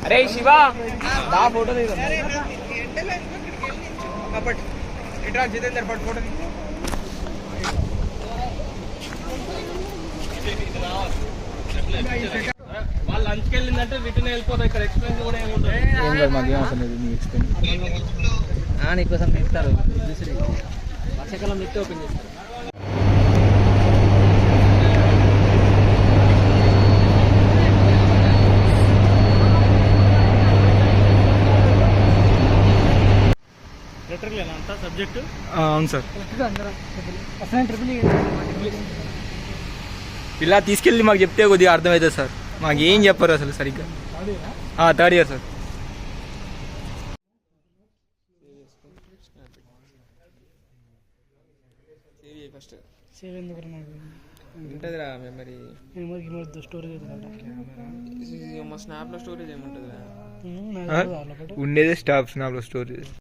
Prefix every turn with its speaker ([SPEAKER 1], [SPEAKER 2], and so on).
[SPEAKER 1] అరే శివ బా ఫోటో జితేందర్ పట్టు ఫోటో వాళ్ళు లంచ్కి వెళ్ళిందంటే రిటర్న్ వెళ్ళిపోతాయి. ఇక్కడ ఎక్స్ప్లెయిన్ కూడా ఏముంటుంది. నీకోసం చెప్తారు. వర్షాకాలం నెట్ ఓపెన్ చేస్తారు. సబ్జెక్ట్ అవును సార్. ఇలా తీసుకెళ్ళి మాకు చెప్తే కొద్దిగా అర్థమవుతుంది సార్. మాకు ఏం చెప్పరు అసలు సరిగ్గా. Third year sir. ఉంటుందిరా మెమరీ స్టోరేజ్ స్నాప్లో స్టోరేజ్ ఏముంటుందిరా? ఉండేదే స్నాప్లో స్టోరేజ్.